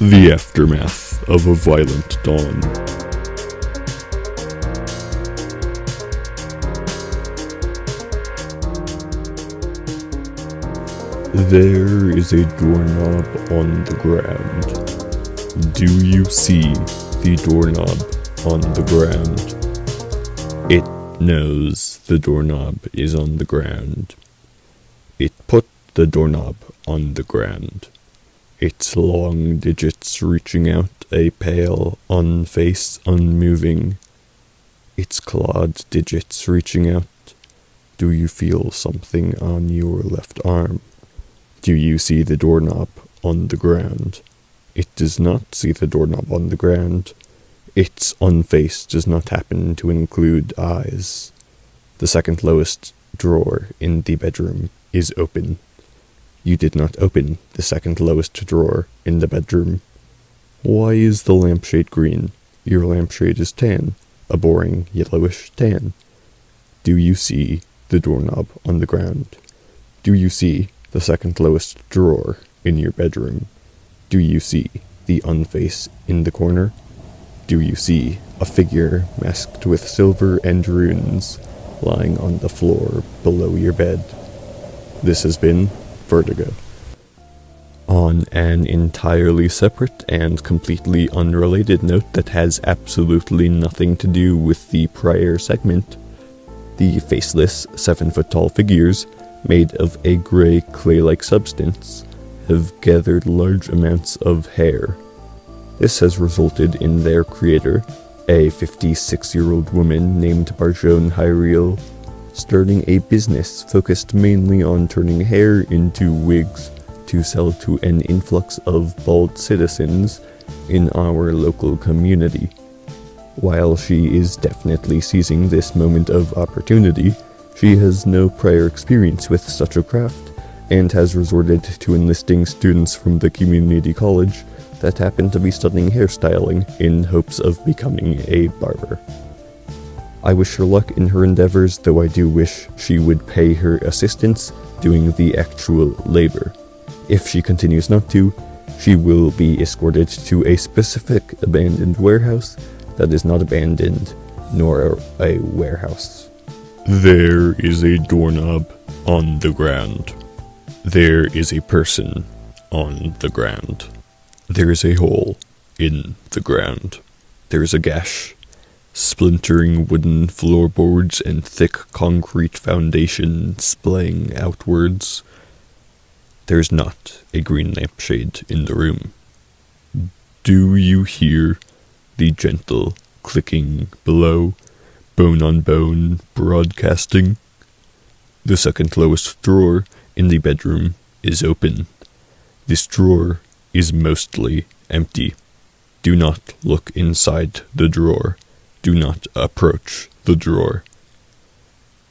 The aftermath of a violent dawn. There is a doorknob on the ground. Do you see the doorknob on the ground? It knows the doorknob is on the ground. It put the doorknob on the ground. Its long digits reaching out, a pale, face unmoving. Its clawed digits reaching out. Do you feel something on your left arm? Do you see the doorknob on the ground? It does not see the doorknob on the ground. Its unface does not happen to include eyes. The second lowest drawer in the bedroom is open. You did not open the second lowest drawer in the bedroom. Why is the lampshade green? Your lampshade is tan, a boring yellowish tan. Do you see the doorknob on the ground? Do you see the second lowest drawer in your bedroom? Do you see the unface in the corner? Do you see a figure masked with silver and runes lying on the floor below your bed? This has been Vertigo. On an entirely separate and completely unrelated note that has absolutely nothing to do with the prior segment, the faceless 7-foot-tall figures made of a grey clay-like substance have gathered large amounts of hair. This has resulted in their creator, a 56-year-old woman named Xarasiund, starting a business focused mainly on turning hair into wigs to sell to an influx of bald citizens in our local community. While she is definitely seizing this moment of opportunity, she has no prior experience with such a craft, and has resorted to enlisting students from the community college that happen to be studying hairstyling in hopes of becoming a barber. I wish her luck in her endeavors, though I do wish she would pay her assistants doing the actual labor. If she continues not to, she will be escorted to a specific abandoned warehouse that is not abandoned, nor a warehouse. There is a doorknob on the ground. There is a person on the ground. There is a hole in the ground. There is a gash, splintering wooden floorboards and thick concrete foundation splaying outwards. There's not a green lampshade in the room. Do you hear the gentle clicking below, bone on bone broadcasting? The second lowest drawer in the bedroom is open. This drawer is mostly empty. Do not look inside the drawer. Do not approach the drawer.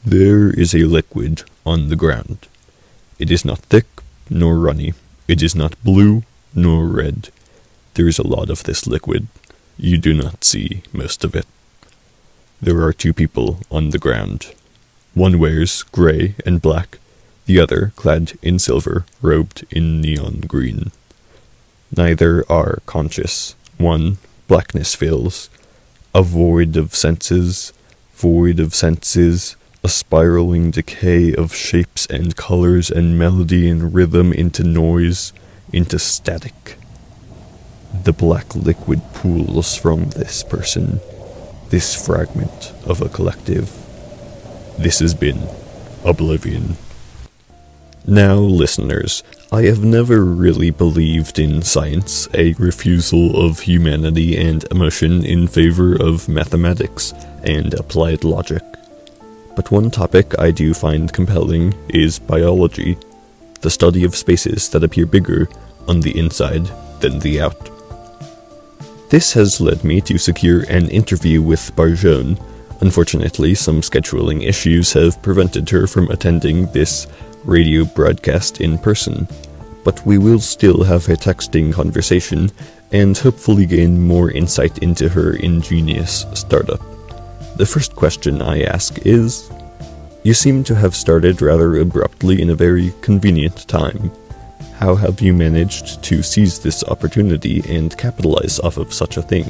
There is a liquid on the ground. It is not thick nor runny. It is not blue nor red. There is a lot of this liquid. You do not see most of it. There are two people on the ground. One wears grey and black, the other clad in silver, robed in neon green. Neither are conscious. One, blackness fills. A void of senses, a spiraling decay of shapes and colors and melody and rhythm into noise, into static. The black liquid pools from this person, this fragment of a collective. This has been Oblivion. Now, listeners, I have never really believed in science, a refusal of humanity and emotion in favor of mathematics and applied logic. But one topic I do find compelling is biology, the study of spaces that appear bigger on the inside than the out. This has led me to secure an interview with Xarasiund. Unfortunately, some scheduling issues have prevented her from attending this radio broadcast in person, but we will still have a texting conversation and hopefully gain more insight into her ingenious startup. The first question I ask is, you seem to have started rather abruptly in a very convenient time. How have you managed to seize this opportunity and capitalize off of such a thing?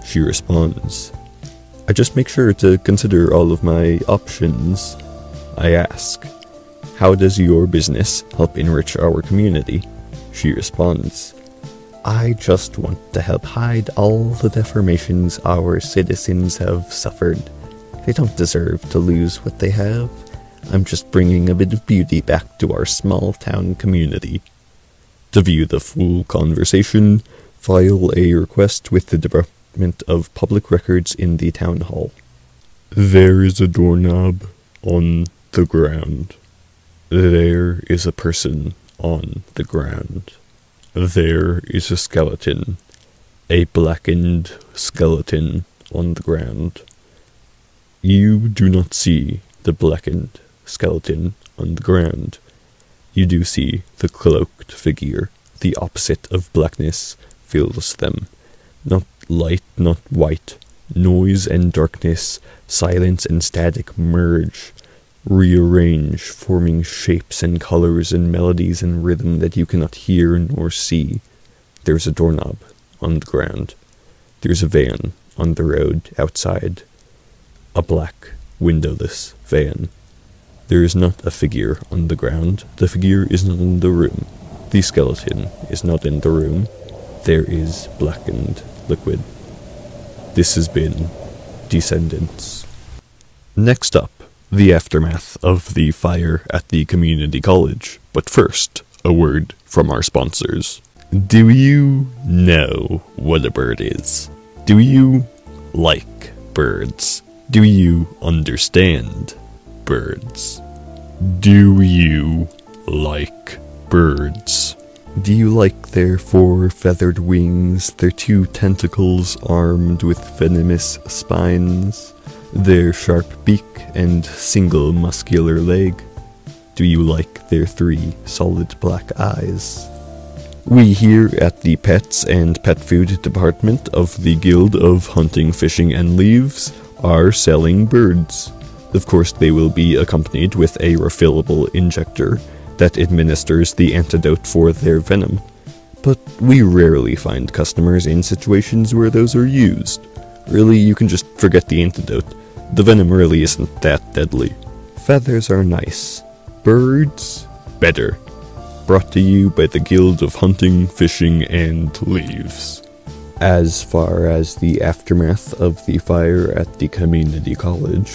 She responds, I just make sure to consider all of my options. I ask, how does your business help enrich our community? She responds, I just want to help hide all the deformations our citizens have suffered. They don't deserve to lose what they have. I'm just bringing a bit of beauty back to our small town community. To view the full conversation, file a request with the Department of Public Records in the town hall. There is a doorknob on the ground. There is a person on the ground. There is a skeleton, a blackened skeleton on the ground. You do not see the blackened skeleton on the ground. You do see the cloaked figure. The opposite of blackness fills them. Not light, not white. Noise and darkness, silence and static merge, rearrange, forming shapes and colors and melodies and rhythm that you cannot hear nor see. There's a doorknob on the ground. There's a van on the road outside. A black, windowless van. There is not a figure on the ground. The figure is not in the room. The skeleton is not in the room. There is blackened liquid. This has been Descendants. Next up, the aftermath of the fire at the community college. But first, a word from our sponsors. Do you know what a bird is? Do you like birds? Do you understand birds? Do you like birds? Do you like their 4 feathered wings, their 2 tentacles armed with venomous spines, their sharp beak and single muscular leg? Do you like their 3 solid black eyes? We here at the Pets and Pet Food Department of the Guild of Hunting, Fishing, and Leaves are selling birds. Of course, they will be accompanied with a refillable injector that administers the antidote for their venom. But we rarely find customers in situations where those are used. Really, you can just forget the antidote. The venom really isn't that deadly. Feathers are nice. Birds, better. Brought to you by the Guild of Hunting, Fishing, and Leaves. As far as the aftermath of the fire at the community college,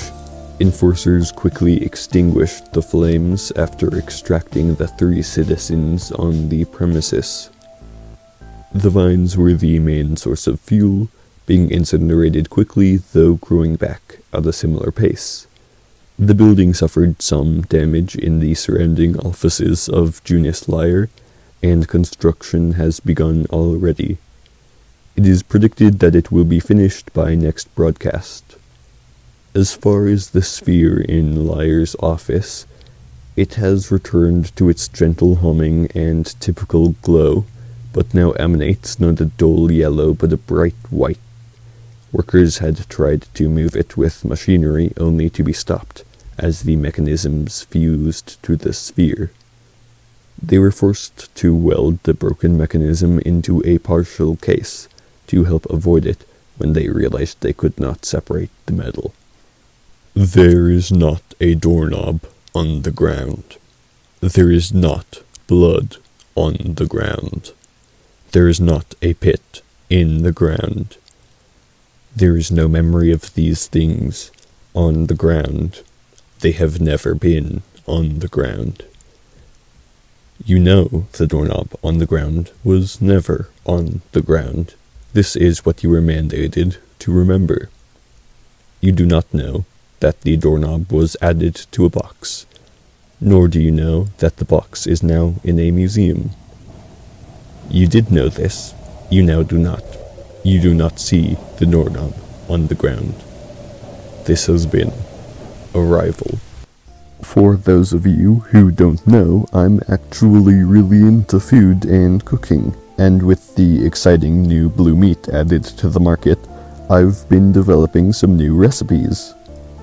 enforcers quickly extinguished the flames after extracting the 3 citizens on the premises. The vines were the main source of fuel, being incinerated quickly, though growing back at a similar pace. The building suffered some damage in the surrounding offices of Junius Lyre, and construction has begun already. It is predicted that it will be finished by next broadcast. As far as the sphere in Lyre's office, it has returned to its gentle humming and typical glow, but now emanates not a dull yellow but a bright white. Workers had tried to move it with machinery only to be stopped, as the mechanisms fused to the sphere. They were forced to weld the broken mechanism into a partial case to help avoid it when they realized they could not separate the metal. There is not a doorknob on the ground. There is not blood on the ground. There is not a pit in the ground. There is no memory of these things on the ground. They have never been on the ground. You know the doorknob on the ground was never on the ground. This is what you were mandated to remember. You do not know that the doorknob was added to a box, nor do you know that the box is now in a museum. You did know this, you now do not. You do not see the doorknob on the ground. This has been Arrival. For those of you who don't know, I'm actually really into food and cooking, and with the exciting new blue meat added to the market, I've been developing some new recipes.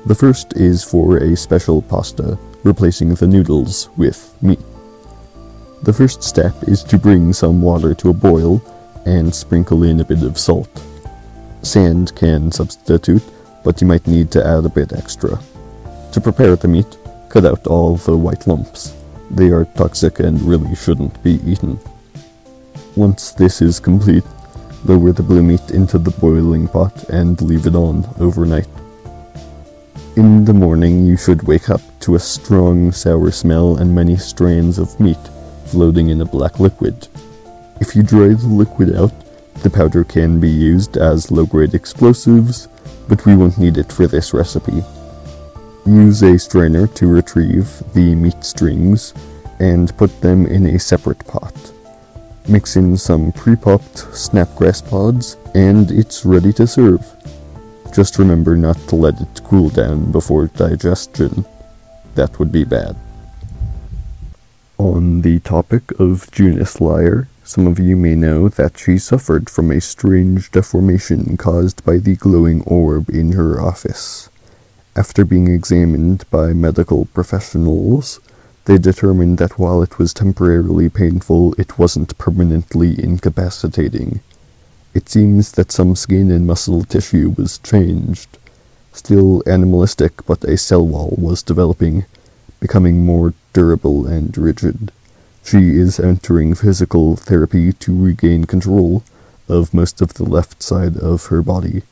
The first is for a special pasta, replacing the noodles with meat. The first step is to bring some water to a boil and sprinkle in a bit of salt. Sand can substitute, but you might need to add a bit extra. To prepare the meat, cut out all the white lumps. They are toxic and really shouldn't be eaten. Once this is complete, lower the blue meat into the boiling pot and leave it on overnight. In the morning, you should wake up to a strong sour smell and many strands of meat floating in a black liquid. If you dry the liquid out, the powder can be used as low-grade explosives, but we won't need it for this recipe. Use a strainer to retrieve the meat strings and put them in a separate pot. Mix in some pre-popped snapgrass pods and it's ready to serve. Just remember not to let it cool down before digestion. That would be bad. On the topic of Junus Lyre, some of you may know that she suffered from a strange deformation caused by the glowing orb in her office. After being examined by medical professionals, they determined that while it was temporarily painful, it wasn't permanently incapacitating. It seems that some skin and muscle tissue was changed. Still animalistic, but a cell wall was developing, becoming more durable and rigid. She is entering physical therapy to regain control of most of the left side of her body.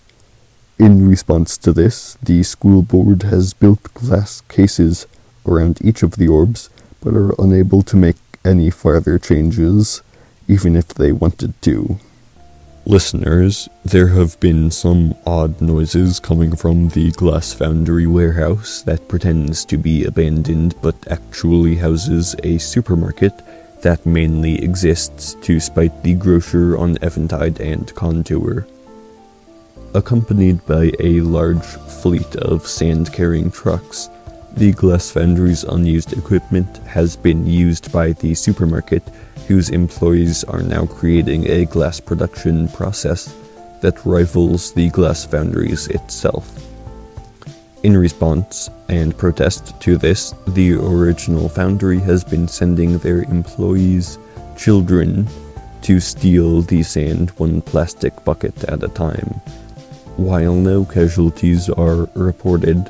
In response to this, the school board has built glass cases around each of the orbs, but are unable to make any further changes, even if they wanted to. Listeners, there have been some odd noises coming from the glass foundry warehouse that pretends to be abandoned but actually houses a supermarket that mainly exists to spite the grocer on Eventide and Contour. Accompanied by a large fleet of sand-carrying trucks, the glass foundry's unused equipment has been used by the supermarket, whose employees are now creating a glass production process that rivals the glass foundry's itself. In response and protest to this, the original foundry has been sending their employees' children to steal the sand one plastic bucket at a time. While no casualties are reported,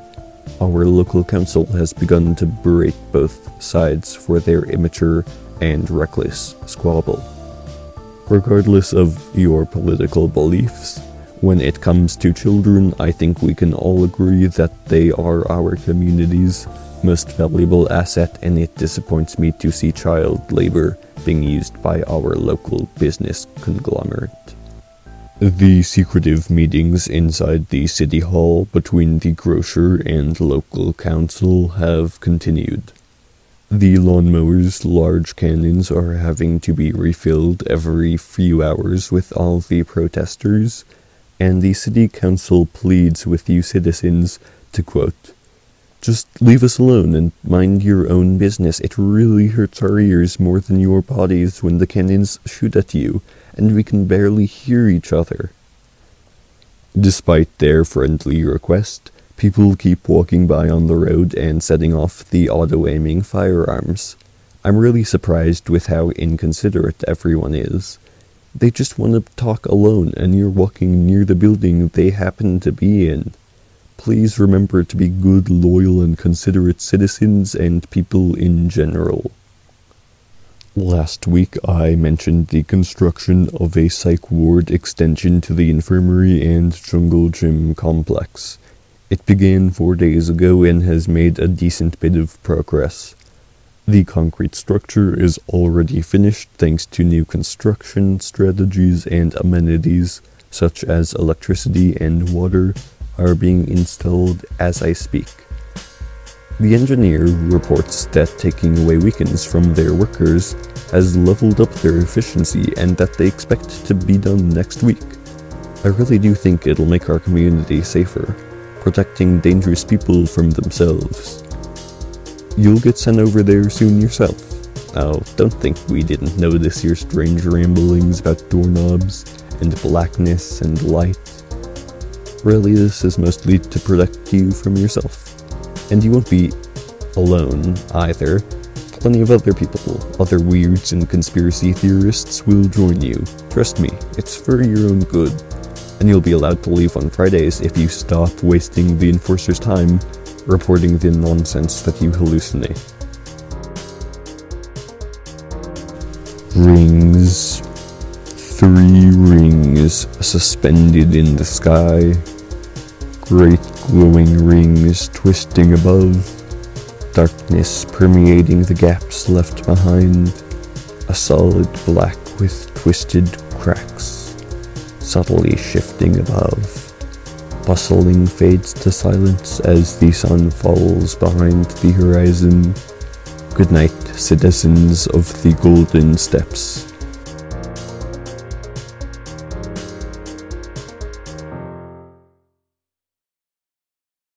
our local council has begun to berate both sides for their immature and reckless squabble. Regardless of your political beliefs, when it comes to children, I think we can all agree that they are our community's most valuable asset, and it disappoints me to see child labor being used by our local business conglomerate. The secretive meetings inside the city hall between the grocer and local council have continued. The lawnmower's large cannons are having to be refilled every few hours with all the protesters, and the city council pleads with you citizens to, quote, "Just leave us alone and mind your own business. It really hurts our ears more than your bodies when the cannons shoot at you, and we can barely hear each other." Despite their friendly request, people keep walking by on the road and setting off the auto-aiming firearms. I'm really surprised with how inconsiderate everyone is. They just want to talk alone, and you're walking near the building they happen to be in. Please remember to be good, loyal, and considerate citizens and people in general. Last week I mentioned the construction of a psych ward extension to the infirmary and jungle gym complex. It began 4 days ago and has made a decent bit of progress. The concrete structure is already finished thanks to new construction strategies, and amenities such as electricity and water are being installed as I speak. The engineer reports that taking away weekends from their workers has leveled up their efficiency and that they expect to be done next week. I really do think it'll make our community safer, protecting dangerous people from themselves. You'll get sent over there soon yourself. Oh, don't think we didn't notice your strange ramblings about doorknobs and blackness and light. Really, this is mostly to protect you from yourself. And you won't be alone, either. plenty of other people, other weirds and conspiracy theorists will join you. Trust me, it's for your own good. And you'll be allowed to leave on Fridays if you stop wasting the Enforcer's time reporting the nonsense that you hallucinate. Rings. 3 rings suspended in the sky. Great glowing rings twisting above. Darkness permeating the gaps left behind. A solid black with twisted cracks, subtly shifting above. Bustling fades to silence as the sun falls behind the horizon. Good night, citizens of the Golden Steps.